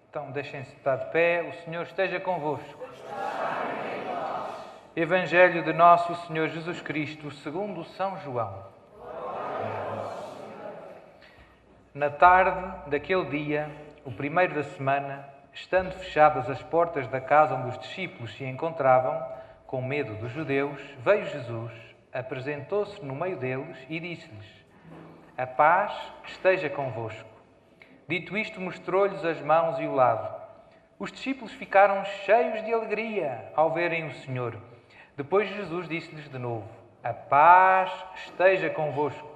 Então, deixem-se estar de pé. O Senhor esteja convosco. Evangelho de nosso Senhor Jesus Cristo, segundo São João. Na tarde daquele dia, o primeiro da semana, estando fechadas as portas da casa onde os discípulos se encontravam, com medo dos judeus, veio Jesus, apresentou-se no meio deles e disse-lhes: a paz esteja convosco. Dito isto, mostrou-lhes as mãos e o lado. Os discípulos ficaram cheios de alegria ao verem o Senhor. Depois Jesus disse-lhes de novo: a paz esteja convosco.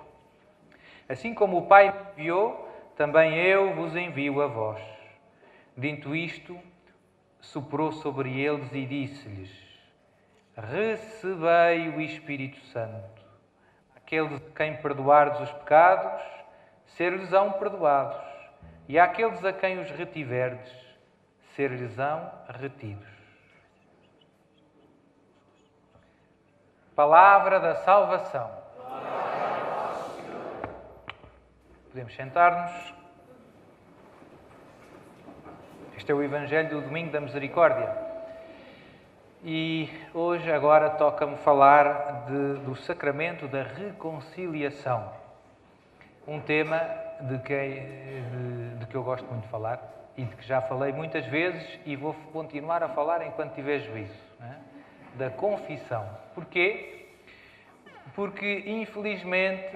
Assim como o Pai me enviou, também eu vos envio a vós. Dito isto, soprou sobre eles e disse-lhes: recebei o Espírito Santo. Aqueles a quem perdoardes os pecados, ser-lhes-ão perdoados. E àqueles a quem os retiverdes, ser-lhes-ão retidos. Palavra da salvação. Podemos sentar-nos. Este é o Evangelho do Domingo da Misericórdia. E hoje, agora, toca-me falar do sacramento da reconciliação. Um tema de que eu gosto muito de falar e de que já falei muitas vezes e vou continuar a falar enquanto tiver juízo. Não é? Da confissão. Porquê? Porque, infelizmente,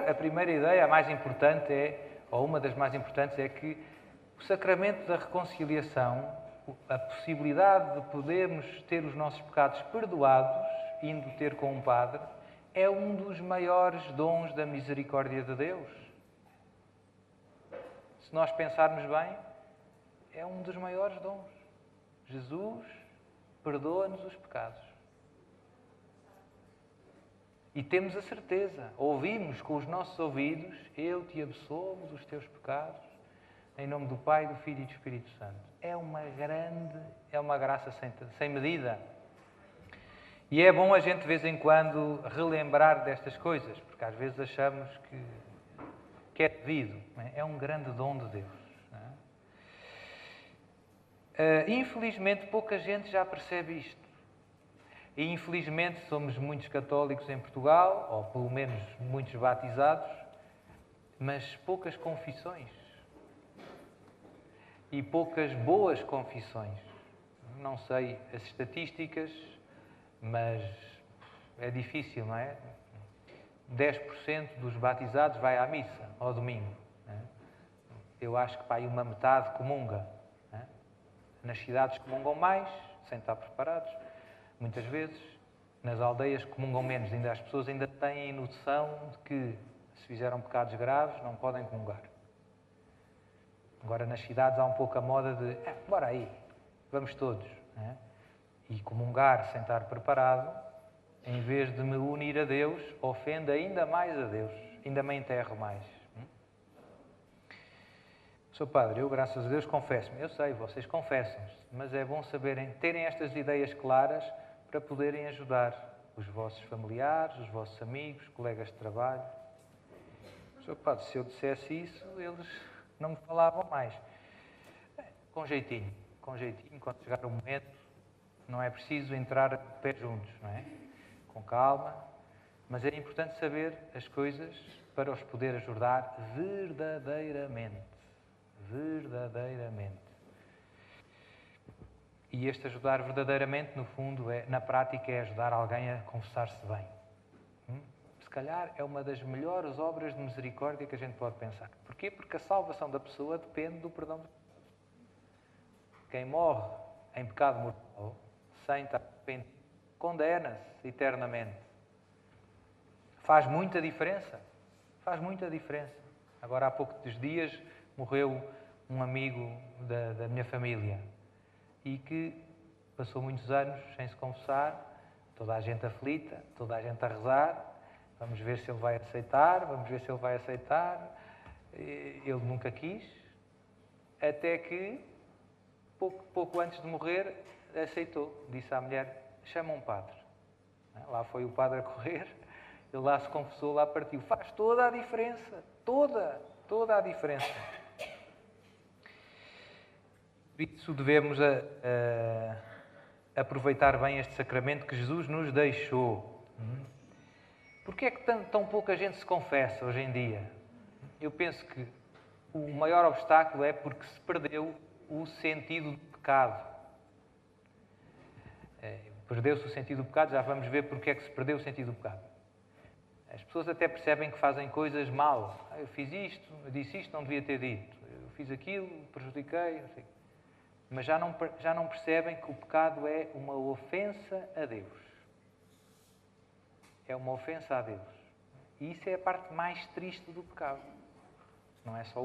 a primeira ideia, a mais importante ou uma das mais importantes, é que o sacramento da reconciliação, a possibilidade de podermos ter os nossos pecados perdoados, indo ter com um padre, é um dos maiores dons da misericórdia de Deus. Se nós pensarmos bem, é um dos maiores dons. Jesus perdoa-nos os pecados. E temos a certeza, ouvimos com os nossos ouvidos: eu te absolvo dos teus pecados, em nome do Pai, do Filho e do Espírito Santo. É uma graça sem medida. E é bom a gente, de vez em quando, relembrar destas coisas, porque às vezes achamos que é devido. Não é? É um grande dom de Deus. Não é? Infelizmente, pouca gente já percebe isto. E, infelizmente, somos muitos católicos em Portugal, ou pelo menos muitos batizados, mas poucas confissões. E poucas boas confissões. Não sei as estatísticas, mas é difícil, não é? 10% dos batizados vai à missa ao domingo. Não é? Eu acho que para aí uma metade comunga. Não é? Nas cidades comungam mais, sem estar preparados, muitas vezes. Nas aldeias comungam menos. Ainda as pessoas ainda têm noção de que, se fizeram pecados graves, não podem comungar. Agora, nas cidades há um pouco a moda de bora aí, vamos todos. Não é? E comungar sem estar preparado, em vez de me unir a Deus, ofende ainda mais a Deus. Ainda me enterro mais. Sou padre, eu, graças a Deus, confesso-me. Eu sei, vocês confessam-se, mas é bom saberem, terem estas ideias claras para poderem ajudar os vossos familiares, os vossos amigos, colegas de trabalho. Sou padre, se eu dissesse isso, eles não me falavam mais. Com jeitinho, quando chegar o momento, não é preciso entrar de pé juntos, não é? Com calma, mas é importante saber as coisas para os poder ajudar verdadeiramente. E este ajudar verdadeiramente, no fundo, na prática, é ajudar alguém a confessar-se bem. Se calhar é uma das melhores obras de misericórdia que a gente pode pensar. Porquê? Porque a salvação da pessoa depende do perdão de Deus. Quem morre em pecado mortal, sem estar arrependido, condena-se eternamente. Faz muita diferença. Agora, há poucos dias, morreu um amigo da minha família e que passou muitos anos sem se confessar, toda a gente aflita, toda a gente a rezar. Vamos ver se ele vai aceitar. Ele nunca quis, até que, pouco antes de morrer, aceitou. Disse à mulher: chama um padre. Lá foi o padre a correr, ele lá se confessou, lá partiu. Faz toda a diferença. Toda a diferença. isso devemos aproveitar bem este sacramento que Jesus nos deixou. Porquê é que tão pouca gente se confessa hoje em dia? Eu penso que o maior obstáculo é porque se perdeu o sentido do pecado. Perdeu-se o sentido do pecado, já vamos ver porque é que se perdeu o sentido do pecado. As pessoas até percebem que fazem coisas mal. Eu fiz isto, eu disse isto, não devia ter dito. Eu fiz aquilo, prejudiquei, não sei. Mas já não percebem que o pecado é uma ofensa a Deus. É uma ofensa a Deus. E isso é a parte mais triste do pecado. Não é só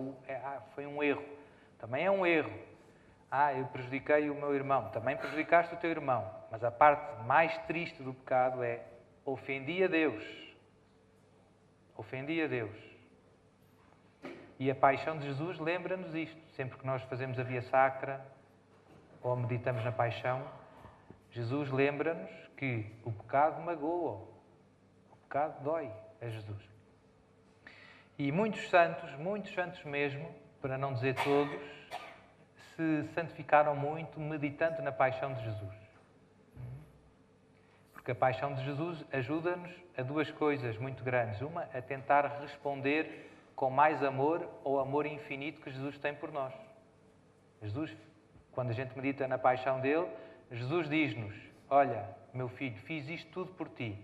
foi um erro. Também é um erro. Eu prejudiquei o meu irmão. Também prejudicaste o teu irmão. Mas a parte mais triste do pecado é ofendi a Deus. Ofendi a Deus. E a paixão de Jesus lembra-nos isto. Sempre que nós fazemos a Via Sacra ou meditamos na paixão, Jesus lembra-nos que o pecado magoa. O pecado dói a Jesus. E muitos santos mesmo, para não dizer todos, se santificaram muito meditando na paixão de Jesus. Porque a paixão de Jesus ajuda-nos a duas coisas muito grandes. Uma, a tentar responder com mais amor ao amor infinito que Jesus tem por nós. Jesus, quando a gente medita na paixão dele, Jesus diz-nos: olha, meu filho, fiz isto tudo por ti.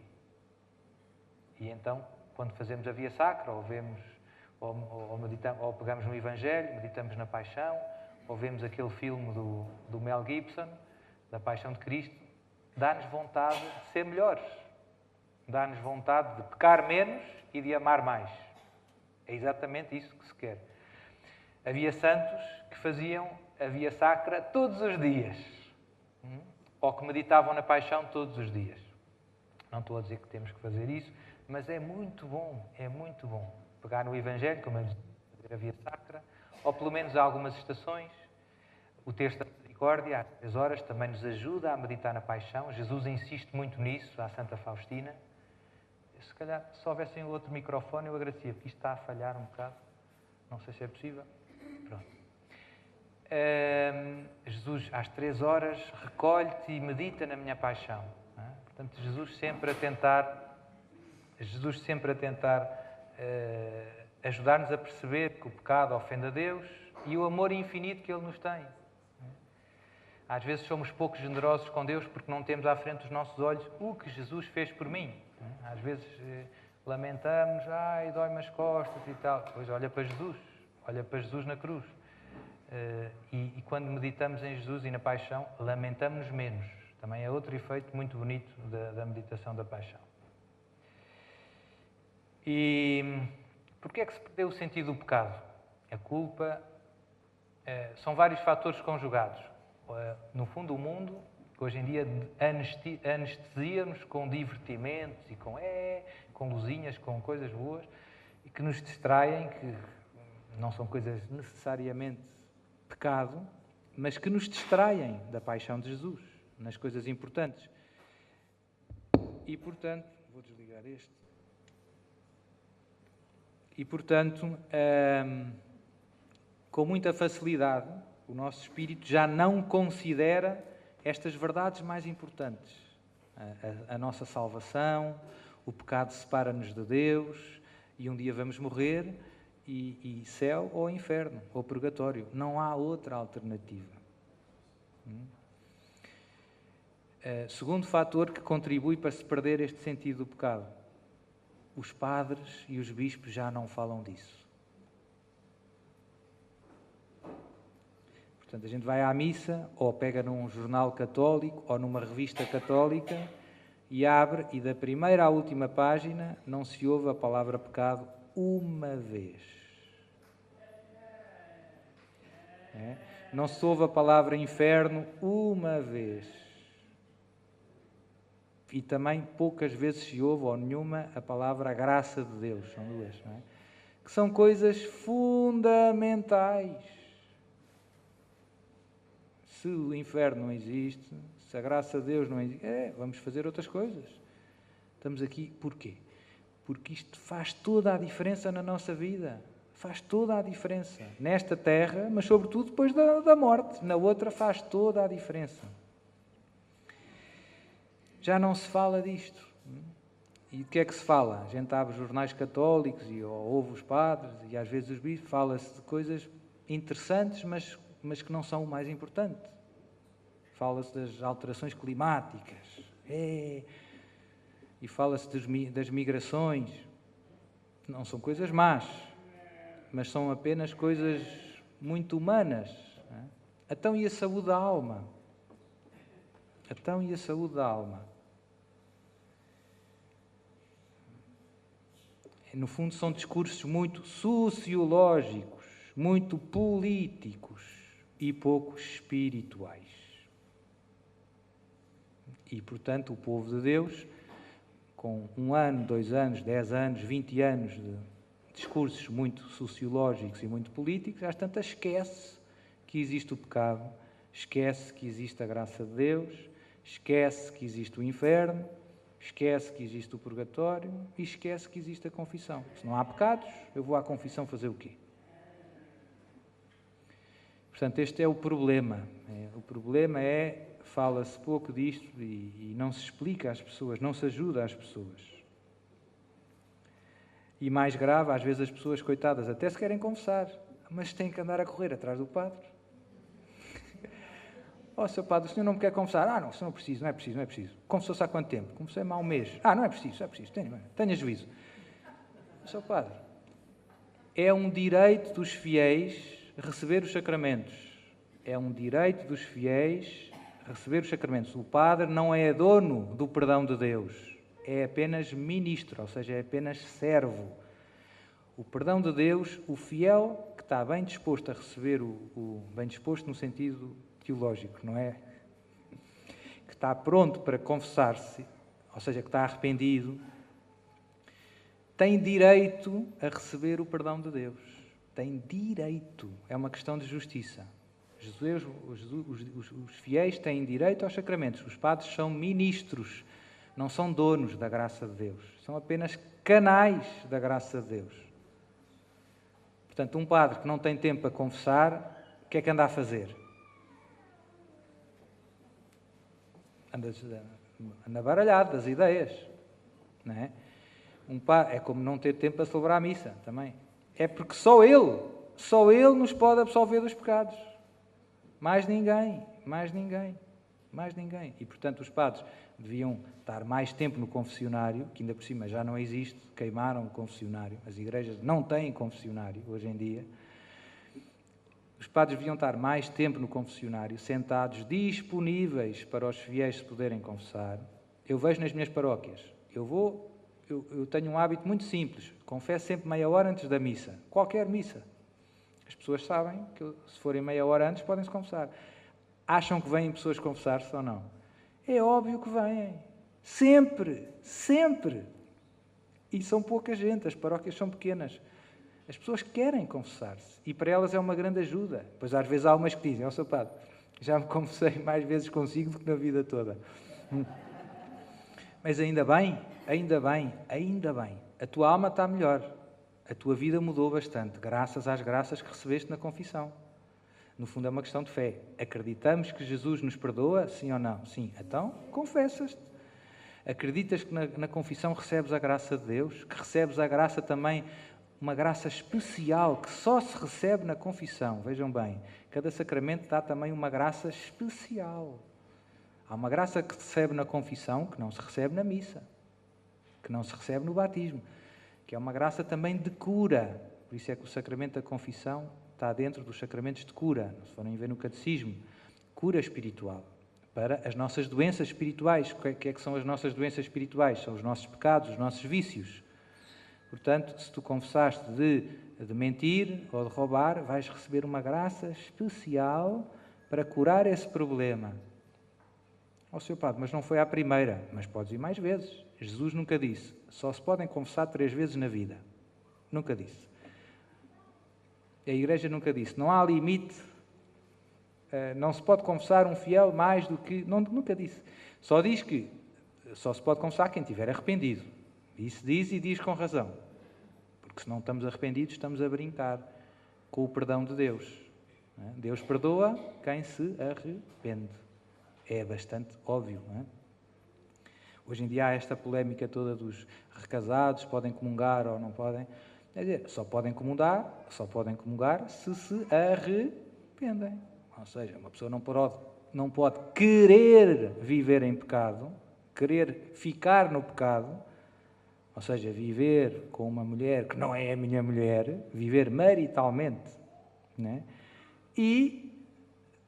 E então, quando fazemos a Via Sacra, ou vemos, ou pegamos no Evangelho, meditamos na paixão, ou vemos aquele filme do Mel Gibson, da Paixão de Cristo, dá-nos vontade de ser melhores. Dá-nos vontade de pecar menos e de amar mais. É exatamente isso que se quer. Havia santos que faziam a Via Sacra todos os dias. Ou que meditavam na paixão todos os dias. Não estou a dizer que temos que fazer isso, mas é muito bom, pegar no Evangelho, como eu disse, fazer a Via Sacra, ou pelo menos algumas estações. O Terço da Misericórdia, às 3 horas, também nos ajuda a meditar na paixão. Jesus insiste muito nisso, à Santa Faustina. Se calhar, se houvesse outro microfone, eu agradecia, porque isto está a falhar um bocado. Não sei se é possível. Pronto. Jesus, às 3 horas, recolhe-te e medita na minha paixão. Não é? Portanto, Jesus sempre a tentar ajudar-nos a perceber que o pecado ofende a Deus e o amor infinito que Ele nos tem. Às vezes somos pouco generosos com Deus porque não temos à frente dos nossos olhos o que Jesus fez por mim. Às vezes lamentamos, dói-me as costas e tal. Pois olha para Jesus na cruz. E quando meditamos em Jesus e na paixão, lamentamos-nos menos. Também é outro efeito muito bonito da meditação da paixão. E porquê é que se perdeu o sentido do pecado? A culpa são vários fatores conjugados. No fundo, o mundo, que hoje em dia anestesia-nos com divertimentos e com luzinhas, com coisas boas, e que nos distraem, que não são coisas necessariamente pecado, mas que nos distraem da paixão de Jesus, nas coisas importantes. E, portanto, vou desligar este. E, portanto, com muita facilidade, o nosso espírito já não considera estas verdades mais importantes. A nossa salvação, o pecado separa-nos de Deus e um dia vamos morrer e céu ou inferno, ou purgatório. Não há outra alternativa. Segundo fator que contribui para se perder este sentido do pecado. Os padres e os bispos já não falam disso. Portanto, a gente vai à missa, ou pega num jornal católico, ou numa revista católica, e abre, e da primeira à última página não se ouve a palavra pecado uma vez. Não se ouve a palavra inferno uma vez. E também poucas vezes se ouve, ou nenhuma, a palavra graça de Deus. São duas, não é? Que são coisas fundamentais. Se o inferno não existe, se a graça de Deus não existe, vamos fazer outras coisas. Estamos aqui, porquê? Porque isto faz toda a diferença na nossa vida. Faz toda a diferença. Nesta terra, mas sobretudo depois da morte. Na outra faz toda a diferença. Já não se fala disto. E de que é que se fala? A gente abre jornais católicos ou ouve os padres e às vezes os bispos, fala-se de coisas interessantes, mas que não são o mais importante. Fala-se das alterações climáticas. E fala-se das migrações. Não são coisas más, mas são apenas coisas muito humanas. Então, e a saúde da alma? Então, e a saúde da alma? No fundo, são discursos muito sociológicos, muito políticos e pouco espirituais. E, portanto, o povo de Deus, com 1 ano, 2 anos, 10 anos, 20 anos de discursos muito sociológicos e muito políticos, às tantas esquece que existe o pecado, esquece que existe a graça de Deus, esquece que existe o inferno, esquece que existe o purgatório e esquece que existe a confissão. Se não há pecados, eu vou à confissão fazer o quê? Portanto, este é o problema. O problema é, fala-se pouco disto e não se explica às pessoas, não se ajuda às pessoas. E mais grave, às vezes as pessoas, coitadas, até se querem confessar, mas têm que andar a correr atrás do padre. Seu padre, o senhor não me quer confessar? Não, o senhor não é preciso. Confessou-se há quanto tempo? Confessei-me há um mês. Não é preciso, tenha juízo. Seu padre, é um direito dos fiéis receber os sacramentos. É um direito dos fiéis receber os sacramentos. O padre não é dono do perdão de Deus. É apenas ministro, ou seja, é apenas servo. O perdão de Deus, o fiel que está bem disposto a receber bem disposto no sentido teológico, não é? Que está pronto para confessar-se, ou seja, que está arrependido, tem direito a receber o perdão de Deus. Tem direito. É uma questão de justiça. Os fiéis têm direito aos sacramentos. Os padres são ministros. Não são donos da graça de Deus. São apenas canais da graça de Deus. Portanto, um padre que não tem tempo para confessar, o que é que anda a fazer? Anda baralhado das ideias. Não é? É como não ter tempo para celebrar a missa também. É porque só Ele nos pode absolver dos pecados. Mais ninguém. E, portanto, os padres deviam estar mais tempo no confessionário, que ainda por cima já não existe, queimaram o confessionário. As igrejas não têm confessionário hoje em dia. Os padres deviam estar mais tempo no confessionário, sentados, disponíveis para os fiéis se poderem confessar. Eu vejo nas minhas paróquias. Eu tenho um hábito muito simples. Confesso sempre meia hora antes da missa. Qualquer missa. As pessoas sabem que se forem meia hora antes podem-se confessar. Acham que vêm pessoas confessar-se ou não? É óbvio que vêm. Sempre. E são pouca gente. As paróquias são pequenas. As pessoas querem confessar-se. E para elas é uma grande ajuda. Pois às vezes há umas que dizem: Sr. Padre, já me confessei mais vezes consigo do que na vida toda. Mas ainda bem. A tua alma está melhor. A tua vida mudou bastante, graças às graças que recebeste na confissão. No fundo é uma questão de fé. Acreditamos que Jesus nos perdoa, sim ou não? Sim. Então, confessas-te. Acreditas que na confissão recebes a graça de Deus? Que recebes a graça também, uma graça especial, que só se recebe na confissão. Vejam bem, cada sacramento dá também uma graça especial. Há uma graça que se recebe na confissão, que não se recebe na missa, que não se recebe no batismo, que é uma graça também de cura. Por isso é que o sacramento da confissão está dentro dos sacramentos de cura, se forem ver no catecismo, cura espiritual, para as nossas doenças espirituais. O que é que são as nossas doenças espirituais? São os nossos pecados, os nossos vícios. Portanto, se tu confessaste de mentir ou de roubar, vais receber uma graça especial para curar esse problema. Sr. Padre, mas não foi à primeira, mas podes ir mais vezes. Jesus nunca disse, só se podem confessar 3 vezes na vida. Nunca disse. A Igreja nunca disse, não há limite, não se pode confessar um fiel mais do que... Nunca disse. Só diz que só se pode confessar quem estiver arrependido. Isso diz e diz com razão. Porque se não estamos arrependidos, estamos a brincar com o perdão de Deus. Não é? Deus perdoa quem se arrepende. É bastante óbvio, não é? Hoje em dia há esta polémica toda dos recasados, podem comungar ou não podem. Quer dizer, só podem comungar se se arrependem. Ou seja, uma pessoa não pode querer viver em pecado, querer ficar no pecado, ou seja, viver com uma mulher que não é a minha mulher, viver maritalmente, né? E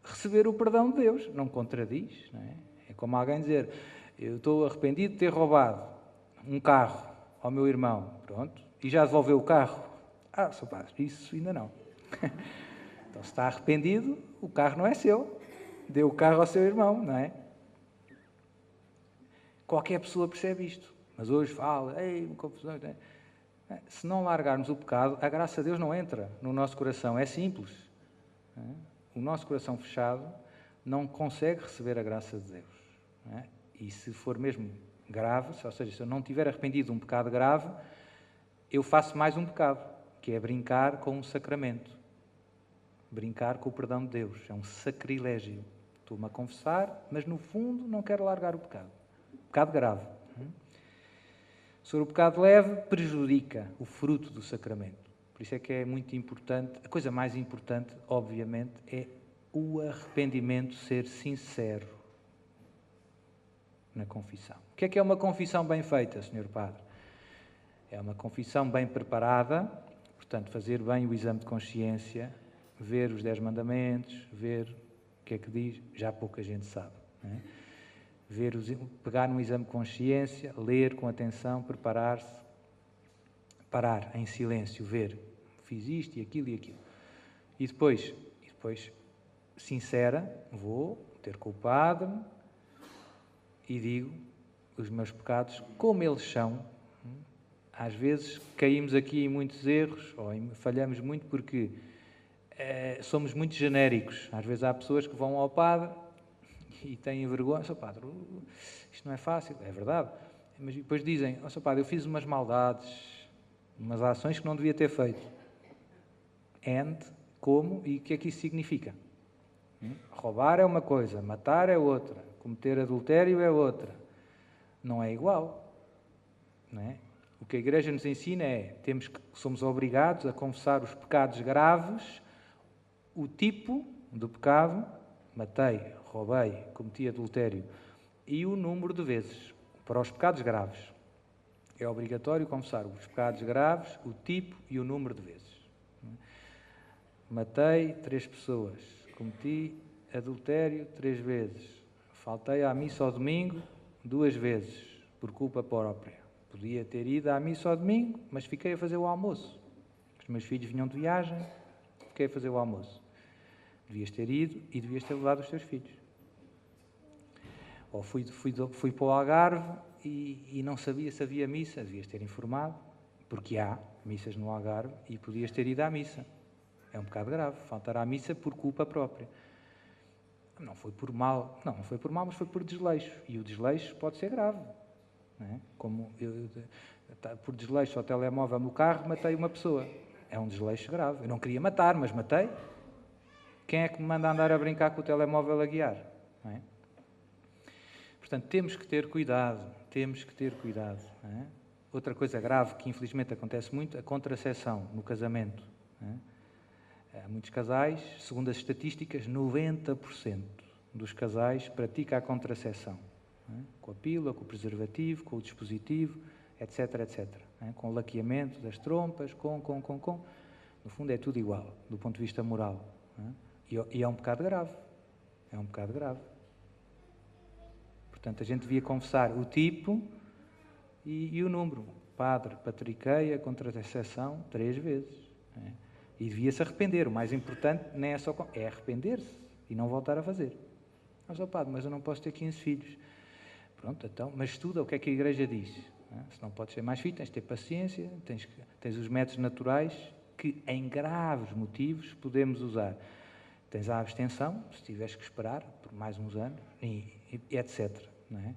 receber o perdão de Deus. Não contradiz, não é? É como alguém dizer, eu estou arrependido de ter roubado um carro ao meu irmão, pronto, e já devolveu o carro. Sr. Padre, isso ainda não. Então, se está arrependido, o carro não é seu. Deu o carro ao seu irmão, não é? Qualquer pessoa percebe isto. Mas hoje fala, uma confusão. Se não largarmos o pecado, a graça de Deus não entra no nosso coração. É simples. O nosso coração fechado não consegue receber a graça de Deus. Não é? E se for mesmo grave, ou seja, se eu não tiver arrependido de um pecado grave, eu faço mais um pecado, que é brincar com um sacramento. Brincar com o perdão de Deus. É um sacrilégio. Estou-me a confessar, mas no fundo não quero largar o pecado. Pecado grave. Sobre o pecado leve, prejudica o fruto do sacramento. Por isso é que é muito importante, a coisa mais importante, obviamente, é o arrependimento ser sincero na confissão. O que é uma confissão bem feita, Sr. Padre? É uma confissão bem preparada, portanto, fazer bem o exame de consciência, ver os 10 mandamentos, ver o que é que diz, já pouca gente sabe, não é? Pegar num exame de consciência, ler com atenção, preparar-se, parar em silêncio, ver, fiz isto e aquilo e aquilo. E depois sincera, vou ter com o padre e digo os meus pecados como eles são. Às vezes caímos aqui em muitos erros, ou falhamos muito porque somos muito genéricos. Às vezes há pessoas que vão ao padre e têm vergonha. Sr. Padre, isto não é fácil. É verdade. Mas depois dizem, Sr. Padre, eu fiz umas maldades, umas ações que não devia ter feito. Como e o que é que isso significa? Roubar é uma coisa, matar é outra, cometer adultério é outra. Não é igual. Não é? O que a Igreja nos ensina é, somos obrigados a confessar os pecados graves, o tipo do pecado, matei, roubei, cometi adultério, e o número de vezes. Para os pecados graves, é obrigatório confessar os pecados graves, o tipo e o número de vezes. Matei 3 pessoas, cometi adultério 3 vezes, faltei à missa ao domingo 2 vezes, por culpa própria. Podia ter ido à missa ao domingo, mas fiquei a fazer o almoço. Os meus filhos vinham de viagem, fiquei a fazer o almoço. Devias ter ido e devias ter levado os teus filhos. Ou fui para o Algarve e não sabia se havia missa, devias ter informado, porque há missas no Algarve e podias ter ido à missa. É um pecado grave, faltar à missa por culpa própria. Não foi por mal, mas foi por desleixo. E o desleixo pode ser grave. Não é? Como por desleixo ao telemóvel no carro, matei uma pessoa. É um desleixo grave. Eu não queria matar, mas matei. Quem é que me manda andar a brincar com o telemóvel a guiar? Não é? Portanto, temos que ter cuidado. Não é? Outra coisa grave que infelizmente acontece muito, a contracepção no casamento. Não é? Há muitos casais, segundo as estatísticas, 90% dos casais pratica a contracepção. Não é? Com a pílula, com o preservativo, com o dispositivo, etc, etc. Não é? Com o laqueamento das trompas, No fundo é tudo igual, do ponto de vista moral. Não é? E é um pecado grave. É um pecado grave. Portanto, a gente devia confessar o tipo e o número. Padre, patriquei a contracepção 3 vezes. Não é? E devia-se arrepender. O mais importante nem é só... É arrepender-se e não voltar a fazer. Mas, padre, mas eu não posso ter 15 filhos. Pronto, então, mas estuda o que é que a Igreja diz. Se não podes ter mais filhos, tens de ter paciência, tens os métodos naturais que, em graves motivos, podemos usar. Tens a abstenção, se tiveres que esperar por mais uns anos, e etc. Não é?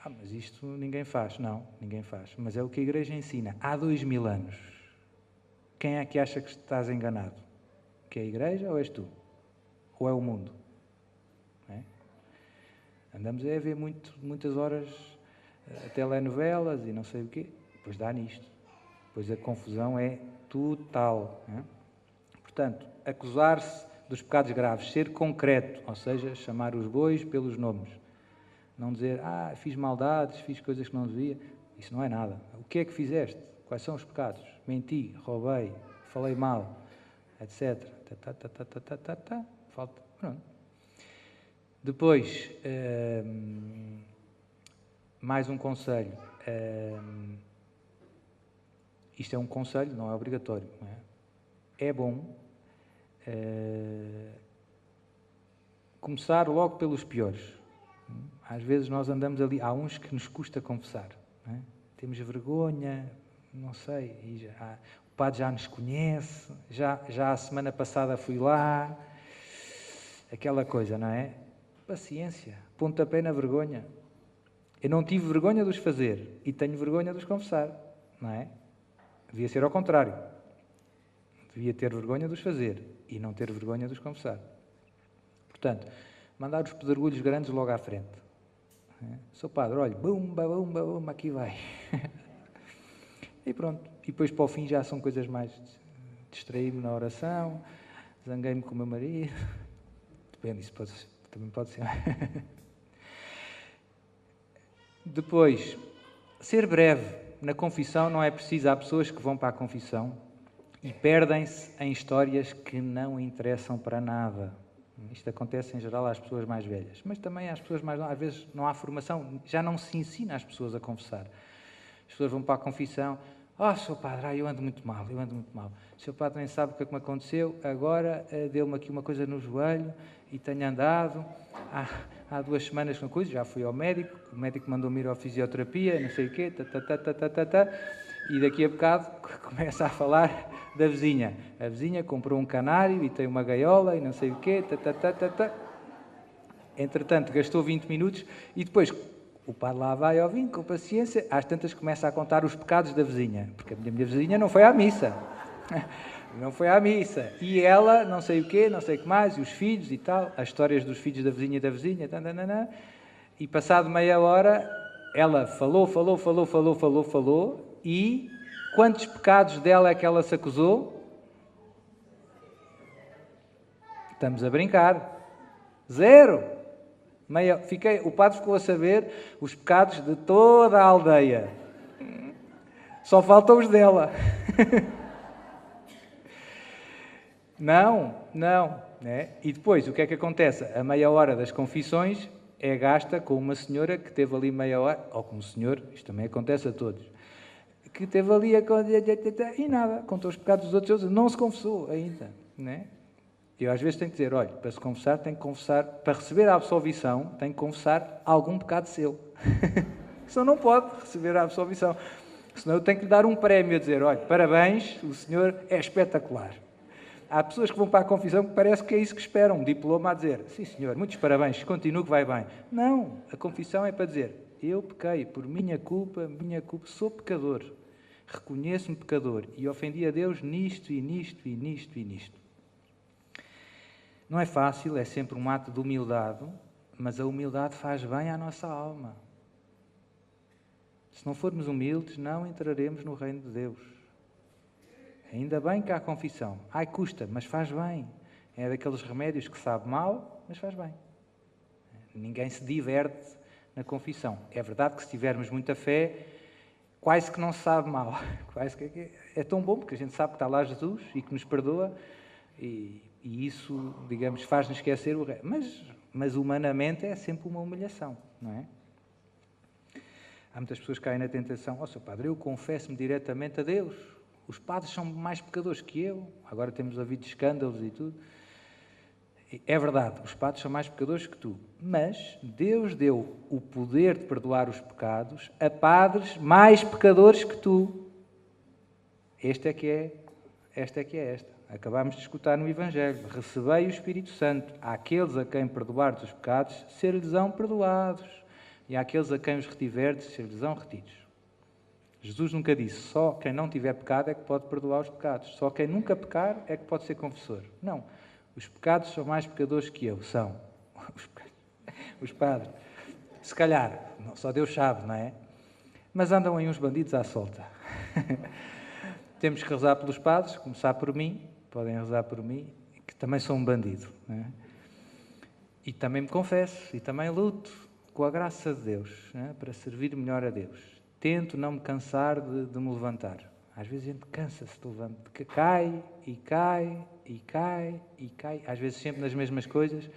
Mas isto ninguém faz. Não, ninguém faz. Mas é o que a Igreja ensina há 2000 anos. Quem é que acha que estás enganado? Que é a igreja ou és tu? Ou é o mundo? Não é? Andamos a ver muitas horas telenovelas e não sei o quê. Depois dá nisto. Depois a confusão é total. Não é? Portanto, acusar-se dos pecados graves, ser concreto, ou seja, chamar os bois pelos nomes. Não dizer, fiz maldades, fiz coisas que não devia. Isso não é nada. O que é que fizeste? Quais são os pecados? Menti, roubei, falei mal, etc. Falta. Pronto. Depois, mais um conselho. Isto é um conselho, não é obrigatório. Não é? É bom começar logo pelos piores. Às vezes nós andamos ali, há uns que nos custa confessar. Não é? Temos vergonha, não sei, e o padre já nos conhece, já a semana passada fui lá, aquela coisa, não é? Paciência, pontapé na vergonha. Eu não tive vergonha de os fazer e tenho vergonha de os confessar, não é? Devia ser ao contrário. Devia ter vergonha de os fazer e não ter vergonha de os confessar. Portanto, mandar os pedregulhos grandes logo à frente. Sou padre, olha, bumba, aqui vai. E pronto. E depois para o fim já são coisas mais... Distraí-me na oração, zanguei-me com o meu marido. Depende, isso também pode ser. Depois, ser breve. Na confissão não é preciso. Há pessoas que vão para a confissão e perdem-se em histórias que não interessam para nada. Isto acontece em geral às pessoas mais velhas, mas também às pessoas mais novas. Às vezes não há formação, já não se ensina às pessoas a confessar. As pessoas vão para a confissão, Sr. Padre, eu ando muito mal. O Sr. Padre nem sabe o que é que me aconteceu, agora deu-me aqui uma coisa no joelho e tenho andado, há 2 semanas com coisa, já fui ao médico, o médico mandou-me ir à fisioterapia, não sei o quê, e daqui a bocado começa a falar da vizinha. A vizinha comprou um canário e tem uma gaiola e não sei o quê, Entretanto, gastou 20 minutos e depois o padre lá vai ouvindo com paciência, às tantas começa a contar os pecados da vizinha, porque a minha vizinha não foi à missa. Não foi à missa. E ela, não sei o quê, não sei o que mais, e os filhos e tal, as histórias dos filhos da vizinha, e passado meia hora, ela falou, e quantos pecados dela é que ela se acusou? Estamos a brincar. 0. O padre ficou a saber os pecados de toda a aldeia. Só faltam os dela. Não. Né? E depois, o que é que acontece? A meia hora das confissões é gasta com uma senhora que teve ali meia hora, ou com um senhor, isto também acontece a todos, que teve ali e nada, contou os pecados dos outros, não se confessou ainda. Né? Eu às vezes tenho que dizer, olha, para se confessar, tem que confessar, para receber a absolvição, tem que confessar algum pecado seu. Senão não pode receber a absolvição. Senão eu tenho que lhe dar um prémio a dizer, olha, parabéns, o senhor é espetacular. Há pessoas que vão para a confissão que parece que é isso que esperam, um diploma a dizer, sim senhor, muitos parabéns, continue que vai bem. Não, a confissão é para dizer, eu pequei por minha culpa, sou pecador, reconheço-me pecador e ofendi a Deus nisto. Não é fácil, é sempre um ato de humildade, mas a humildade faz bem à nossa alma. Se não formos humildes, não entraremos no reino de Deus. Ainda bem que há confissão. Custa, mas faz bem. É daqueles remédios que sabe mal, mas faz bem. Ninguém se diverte na confissão. É verdade que se tivermos muita fé, quase que não se sabe mal. É tão bom, porque a gente sabe que está lá Jesus e que nos perdoa, e isso, digamos, faz-nos esquecer o resto. Mas humanamente é sempre uma humilhação, não é? Há muitas pessoas que caem na tentação, Sr. Padre, eu confesso-me diretamente a Deus. Os padres são mais pecadores que eu. Agora temos havido escândalos e tudo. É verdade, os padres são mais pecadores que tu. Mas Deus deu o poder de perdoar os pecados a padres mais pecadores que tu. Esta é que é esta. Acabámos de escutar no Evangelho. Recebei o Espírito Santo. Àqueles a quem perdoardes os pecados, ser-lhes-ão perdoados. E àqueles a quem os retiverdes, ser-lhes-ão retidos. Jesus nunca disse, só quem não tiver pecado é que pode perdoar os pecados. Só quem nunca pecar é que pode ser confessor. Não. Os pecados são mais pecadores que eu. São. Os padres. Se calhar. Só Deus sabe, não é? Mas andam aí uns bandidos à solta. Temos que rezar pelos padres, começar por mim. Podem rezar por mim, que também sou um bandido. Não é? E também me confesso. E também luto com a graça de Deus, não é? Para servir melhor a Deus. Tento não me cansar de me levantar. Às vezes a gente cansa-se de levantar, que cai, e cai, e cai, e cai. Às vezes sempre nas mesmas coisas.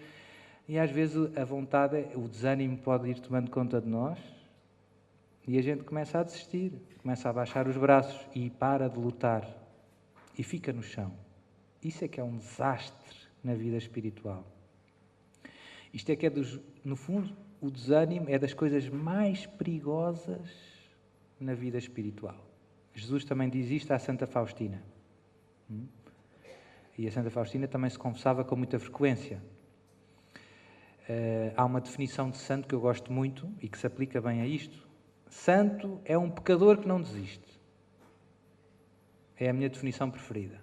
E às vezes a vontade, o desânimo pode ir tomando conta de nós. E a gente começa a desistir, começa a baixar os braços e para de lutar. E fica no chão. Isso é que é um desastre na vida espiritual. Isto é que é, no fundo, o desânimo é das coisas mais perigosas na vida espiritual. Jesus também diz isto à Santa Faustina. E a Santa Faustina também se confessava com muita frequência. Há uma definição de santo que eu gosto muito e que se aplica bem a isto. Santo é um pecador que não desiste. É a minha definição preferida.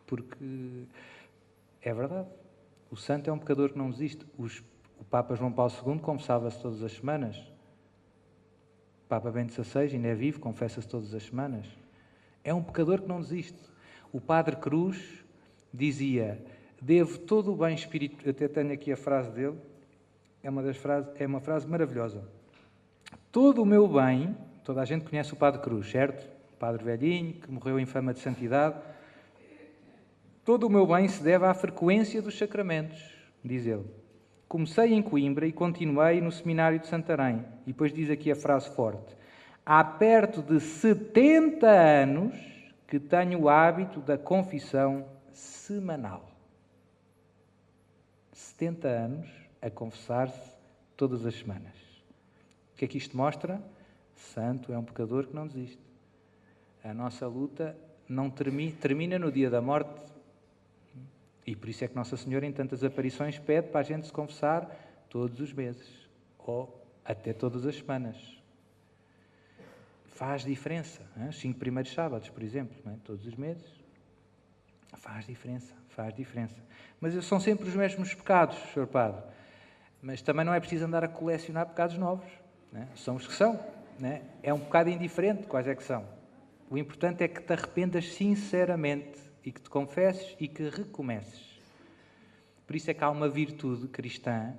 Porque é verdade. O santo é um pecador que não desiste. O Papa João Paulo II confessava-se todas as semanas. O Papa Bento XVI ainda é vivo, confessa-se todas as semanas. É um pecador que não desiste. O Padre Cruz dizia, devo todo o bem espiritual... Eu até tenho aqui a frase dele. É uma frase maravilhosa. Todo o meu bem... Toda a gente conhece o Padre Cruz, certo? O Padre velhinho, que morreu em fama de santidade. Todo o meu bem se deve à frequência dos sacramentos, diz ele. Comecei em Coimbra e continuei no seminário de Santarém. E depois diz aqui a frase forte. Há perto de 70 anos que tenho o hábito da confissão semanal. 70 anos a confessar-se todas as semanas. O que é que isto mostra? Santo é um pecador que não desiste. A nossa luta não termina no dia da morte. E por isso é que Nossa Senhora, em tantas aparições, pede para a gente se confessar todos os meses. Ou até todas as semanas. Faz diferença. Os 5 primeiros sábados, por exemplo, não é? Todos os meses. Faz diferença, faz diferença. Mas são sempre os mesmos pecados, Sr. Padre. Mas também não é preciso andar a colecionar pecados novos. Não é? São os que são. Não é? É um pecado indiferente quais é que são. O importante é que te arrependas sinceramente e que te confesses e que recomeces. Por isso é que há uma virtude cristã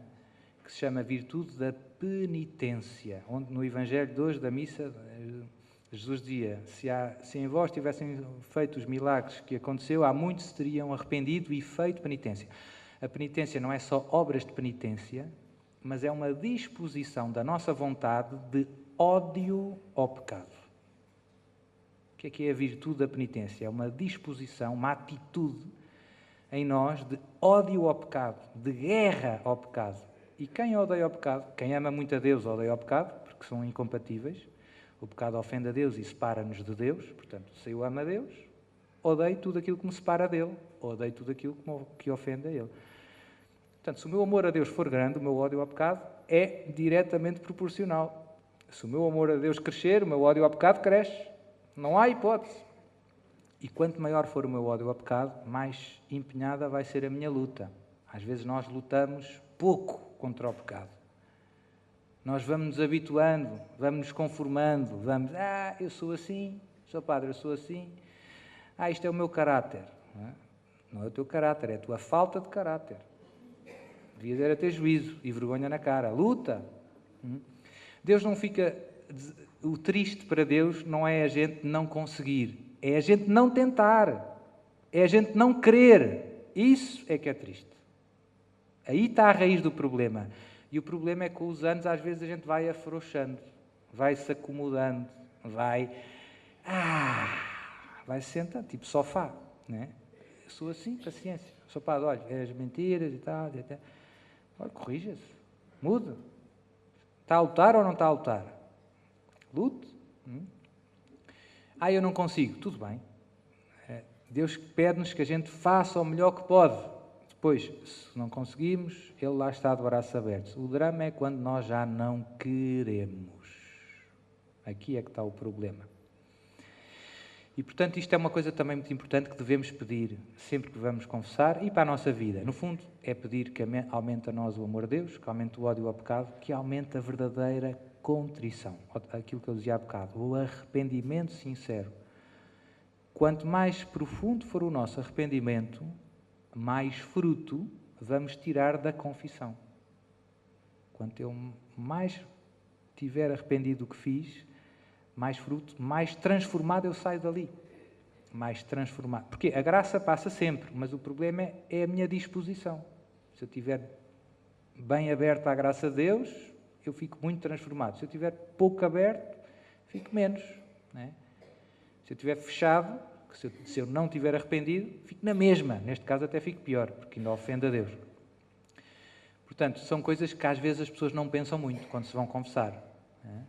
que se chama virtude da penitência, onde no Evangelho de hoje da missa Jesus dizia, se em vós tivessem feito os milagres que aconteceu, há muitos se teriam arrependido e feito penitência. A penitência não é só obras de penitência, mas é uma disposição da nossa vontade de ódio ao pecado. O que é a virtude da penitência? É uma disposição, uma atitude em nós de ódio ao pecado, de guerra ao pecado. E quem odeia o pecado? Quem ama muito a Deus odeia o pecado, porque são incompatíveis. O pecado ofende a Deus e separa-nos de Deus. Portanto, se eu amo a Deus, odeio tudo aquilo que me separa dele. Odeio tudo aquilo que ofende a Ele. Portanto, se o meu amor a Deus for grande, o meu ódio ao pecado é diretamente proporcional. Se o meu amor a Deus crescer, o meu ódio ao pecado cresce. Não há hipótese. E quanto maior for o meu ódio ao pecado, mais empenhada vai ser a minha luta. Às vezes nós lutamos pouco contra o pecado. Nós vamos nos habituando, vamos nos conformando, eu sou assim, sou padre, eu sou assim. Isto é o meu caráter. Não é o teu caráter, é a tua falta de caráter. Devias era ter juízo e vergonha na cara. Luta. Deus não fica... O triste para Deus não é a gente não conseguir, é a gente não tentar, é a gente não querer. Isso é que é triste. Aí está a raiz do problema. E o problema é que com os anos às vezes a gente vai afrouxando, vai-se acomodando, vai se sentando, tipo sofá. Né? Eu sou assim, paciência. Sou padre, olha, as mentiras e tal. Olha, corrija-se, muda. Está a lutar ou não está a lutar? Lute. Eu não consigo. Tudo bem. Deus pede-nos que a gente faça o melhor que pode. Depois, se não conseguimos, Ele lá está de braços abertos. O drama é quando nós já não queremos. Aqui é que está o problema. E, portanto, isto é uma coisa também muito importante que devemos pedir sempre que vamos confessar e para a nossa vida. No fundo, é pedir que aumente a nós o amor a Deus, que aumente o ódio ao pecado, que aumente a verdadeira contrição. Aquilo que eu dizia há bocado, o arrependimento sincero. Quanto mais profundo for o nosso arrependimento, mais fruto vamos tirar da confissão. Quanto eu mais tiver arrependido do que fiz, mais fruto, mais transformado eu saio dali. Mais transformado. Porque a graça passa sempre, mas o problema é a minha disposição. Se eu estiver bem aberto à graça de Deus, eu fico muito transformado. Se eu estiver pouco aberto, fico menos. Não é? Se eu estiver fechado, se eu não estiver arrependido, fico na mesma. Neste caso até fico pior, porque ainda ofende a Deus. Portanto, são coisas que às vezes as pessoas não pensam muito quando se vão confessar. Não é?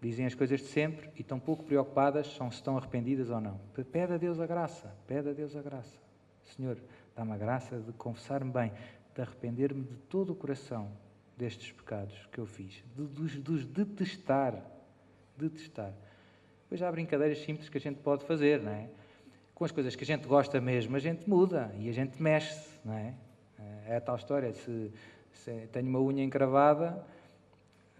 Dizem as coisas de sempre e estão pouco preocupadas se estão arrependidas ou não. Pede a Deus a graça, pede a Deus a graça. Senhor, dá-me a graça de confessar-me bem, de arrepender-me de todo o coração destes pecados que eu fiz, de os detestar. Depois há brincadeiras simples que a gente pode fazer, não é? Com as coisas que a gente gosta mesmo, a gente muda e a gente mexe-se, não é? É a tal história, se tenho uma unha encravada,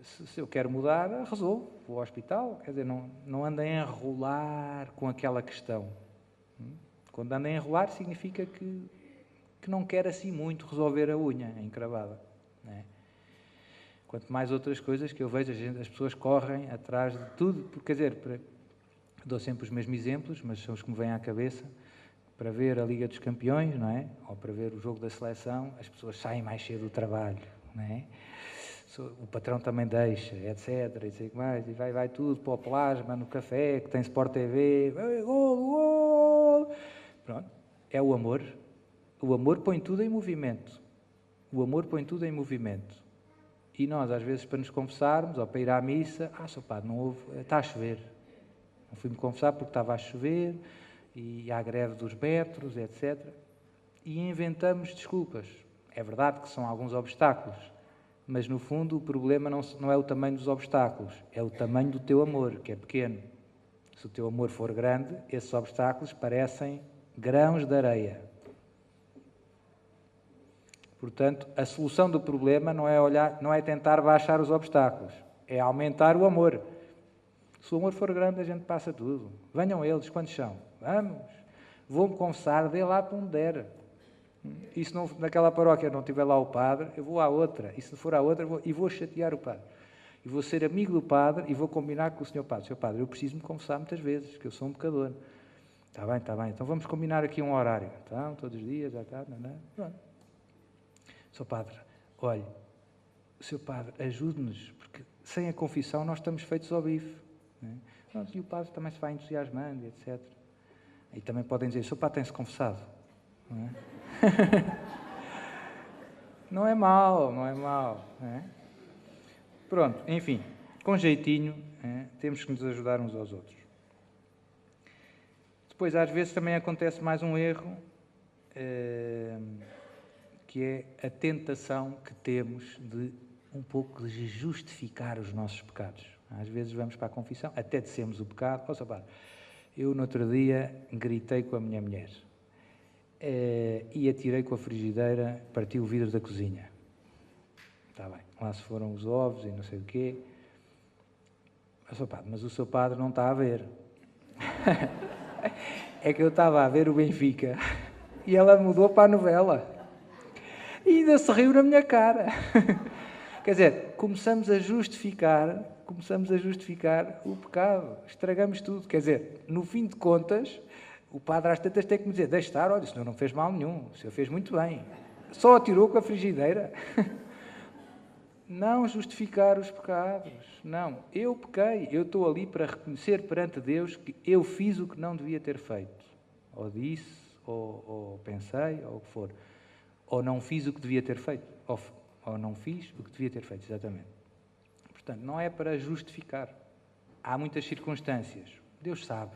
se eu quero mudar, resolvo, vou ao hospital, quer dizer, não ando a enrolar com aquela questão. Quando ando a enrolar, significa que não quero assim muito resolver a unha encravada. Não é? Quanto mais outras coisas que eu vejo, as pessoas correm atrás de tudo, porque, quer dizer, dou sempre os mesmos exemplos, mas são os que me vêm à cabeça, para ver a Liga dos Campeões, não é? Ou para ver o jogo da seleção, as pessoas saem mais cedo do trabalho, não é? O patrão também deixa, etc. E sei que mais, e vai tudo para o plasma, no café, que tem Sport TV, gol! Pronto, é o amor. O amor põe tudo em movimento. O amor põe tudo em movimento. E nós, às vezes, para nos confessarmos, ou para ir à missa, Sr. Padre, não houve, está a chover. Não fui-me confessar porque estava a chover, e há greve dos metros, etc. E inventamos desculpas. É verdade que são alguns obstáculos, mas, no fundo, o problema não é o tamanho dos obstáculos, é o tamanho do teu amor, que é pequeno. Se o teu amor for grande, esses obstáculos parecem grãos de areia. Portanto, a solução do problema não é tentar baixar os obstáculos, é aumentar o amor. Se o amor for grande, a gente passa tudo. Venham eles, quantos são? Vamos. Vou-me confessar, dê lá para onde der. E se não, naquela paróquia não tiver lá o padre, eu vou à outra. E se for à outra, vou chatear o padre. E vou ser amigo do padre e vou combinar com o senhor padre. Senhor padre, eu preciso me confessar muitas vezes, que eu sou um pecador. Está bem. Então vamos combinar aqui um horário. Então, todos os dias, já está. Pronto. Senhor padre, olhe, senhor padre, ajude-nos, porque sem a confissão nós estamos feitos ao bife. Não é? Pronto, e o padre também se vai entusiasmando, etc. E também podem dizer, senhor padre tem-se confessado. Não é? Não é mau. Não é? Pronto, enfim, com jeitinho, temos que nos ajudar uns aos outros. Depois, às vezes, também acontece mais um erro, que é a tentação que temos de um pouco de justificar os nossos pecados. Às vezes vamos para a confissão, até dissemos o pecado. Padre, eu no outro dia gritei com a minha mulher. E atirei com a frigideira, parti o vidro da cozinha. Está bem, lá se foram os ovos e não sei o quê. Mas o seu padre não está a ver. É que eu estava a ver o Benfica e ela mudou para a novela. E ainda se riu na minha cara. Quer dizer, começamos a justificar o pecado. Estragamos tudo. Quer dizer, no fim de contas, o padre às tantas tem que me dizer, deixe estar, olha, o senhor não fez mal nenhum, o senhor fez muito bem. Só atirou com a frigideira. Não justificar os pecados. Não, eu pequei, eu estou ali para reconhecer perante Deus que eu fiz o que não devia ter feito. Ou disse, ou pensei, ou o que for. Ou não fiz o que devia ter feito. Ou não fiz o que devia ter feito, exatamente. Portanto, não é para justificar. Há muitas circunstâncias. Deus sabe.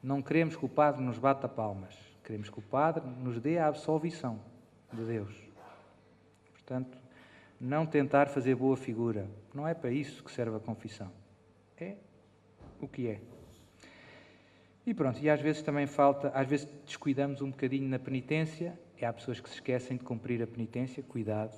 Não queremos que o Padre nos bata palmas. Queremos que o Padre nos dê a absolvição de Deus. Portanto, não tentar fazer boa figura. Não é para isso que serve a confissão. É o que é. E pronto, e às vezes também falta, às vezes descuidamos um bocadinho na penitência, e há pessoas que se esquecem de cumprir a penitência, cuidado,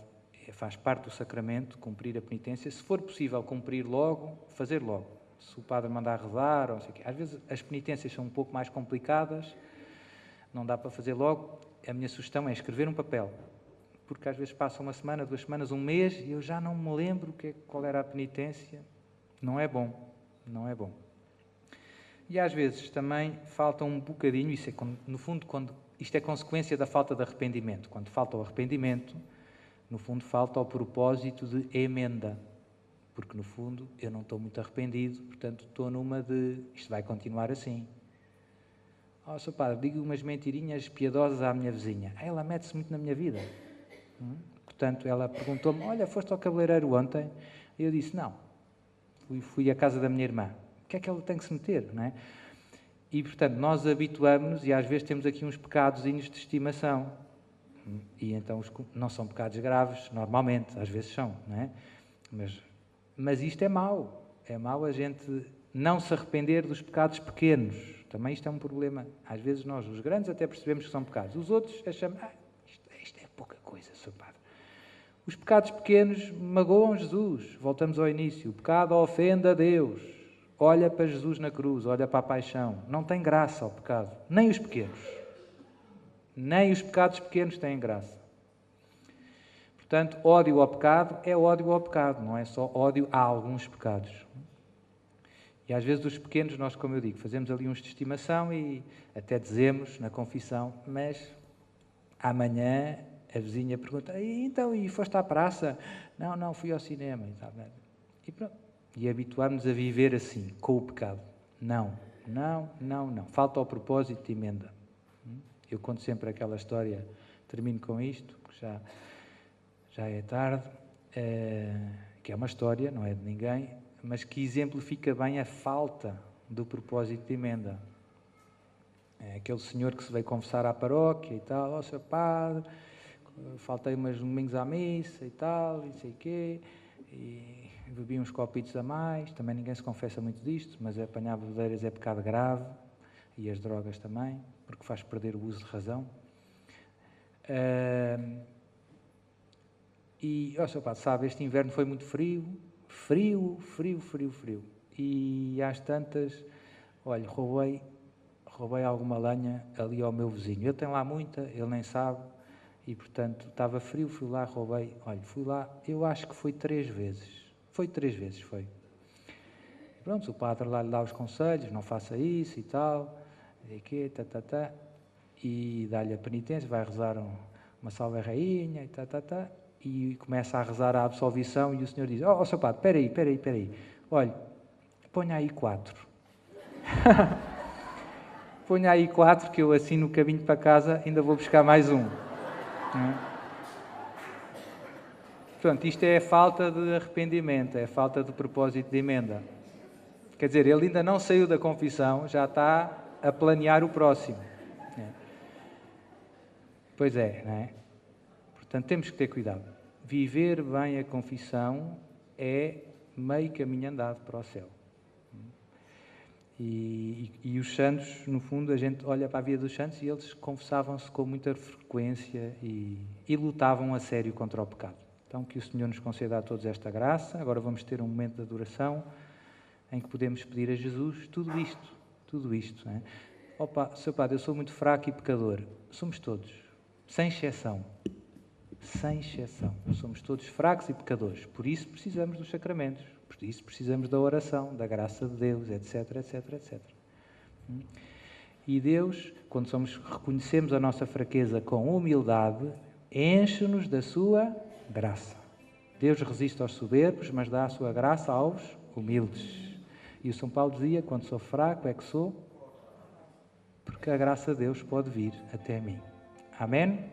faz parte do sacramento, cumprir a penitência, se for possível cumprir logo, fazer logo. Se o padre mandar rezar, ou não sei o quê. Às vezes as penitências são um pouco mais complicadas, não dá para fazer logo, a minha sugestão é escrever um papel, porque às vezes passa uma semana, 2 semanas, um mês, e eu já não me lembro qual era a penitência, não é bom, não é bom. E às vezes também falta um bocadinho, isso é, no fundo, isto é consequência da falta de arrependimento. Quando falta o arrependimento, no fundo falta o propósito de emenda. Porque no fundo eu não estou muito arrependido, portanto estou numa de isto vai continuar assim. Sr. Padre, digo umas mentirinhas piedosas à minha vizinha. Ela mete-se muito na minha vida. Portanto, ela perguntou-me, olha, foste ao cabeleireiro ontem? E eu disse, não. Fui à casa da minha irmã. O que é que ela tem que se meter, não é? E, portanto, nós habituamos-nos e às vezes temos aqui uns pecadozinhos de estimação. E então não são pecados graves, normalmente, às vezes são, não é? Mas isto é mau. É mau a gente não se arrepender dos pecados pequenos. Também isto é um problema. Às vezes nós, os grandes, até percebemos que são pecados. Os outros achamos, isto é pouca coisa, Sr. Padre. Os pecados pequenos magoam Jesus. Voltamos ao início. O pecado ofende a Deus. Olha para Jesus na cruz, olha para a paixão. Não tem graça ao pecado. Nem os pequenos. Nem os pecados pequenos têm graça. Portanto, ódio ao pecado é ódio ao pecado. Não é só ódio a alguns pecados. E às vezes os pequenos, nós, como eu digo, fazemos ali uns de estimação e até dizemos na confissão, mas amanhã a vizinha pergunta, então, e foste à praça? Não, fui ao cinema. E pronto. E habituámos-nos a viver assim, com o pecado. Não. Falta ao propósito de emenda. Eu conto sempre aquela história, termino com isto, porque já é tarde, que é uma história, não é de ninguém, mas que exemplifica bem a falta do propósito de emenda. É aquele senhor que se veio confessar à paróquia e tal, Sr. Padre, faltei umas domingos à missa e tal, e não sei o quê, e bebi uns copitos a mais, também ninguém se confessa muito disto, mas apanhar bebedeiras é pecado grave, e as drogas também, porque faz perder o uso de razão. E, Sr. Padre, sabe, este inverno foi muito frio, e às tantas, olha, roubei alguma lenha ali ao meu vizinho. Ele tem lá muita, ele nem sabe, e portanto estava frio, fui lá, roubei. Olha, fui lá, eu acho que foi 3 vezes. Foi 3 vezes, foi. Pronto, o padre lá lhe dá os conselhos, não faça isso e tal, e dá-lhe a penitência, vai rezar uma salve rainha e e começa a rezar a absolvição e o senhor diz, Sr. Padre, espera aí, olha, ponha aí 4. Ponha aí 4 que eu assim no caminho para casa ainda vou buscar mais um. Portanto, isto é a falta de arrependimento, é a falta de propósito de emenda. Quer dizer, ele ainda não saiu da confissão, já está a planear o próximo. Pois é, não é? Portanto, temos que ter cuidado. Viver bem a confissão é meio caminho andado para o céu. E os santos, no fundo, a gente olha para a vida dos santos e eles confessavam-se com muita frequência e lutavam a sério contra o pecado. Então, que o Senhor nos conceda a todos esta graça. Agora vamos ter um momento de adoração em que podemos pedir a Jesus tudo isto. Não é? Sr. Padre, eu sou muito fraco e pecador. Somos todos, sem exceção. Somos todos fracos e pecadores. Por isso precisamos dos sacramentos. Por isso precisamos da oração, da graça de Deus, etc. E Deus, quando reconhecemos a nossa fraqueza com humildade, enche-nos da sua graça. Deus resiste aos soberbos, mas dá a sua graça aos humildes. E o São Paulo dizia, quando sou fraco é que sou, porque a graça de Deus pode vir até mim. Amém?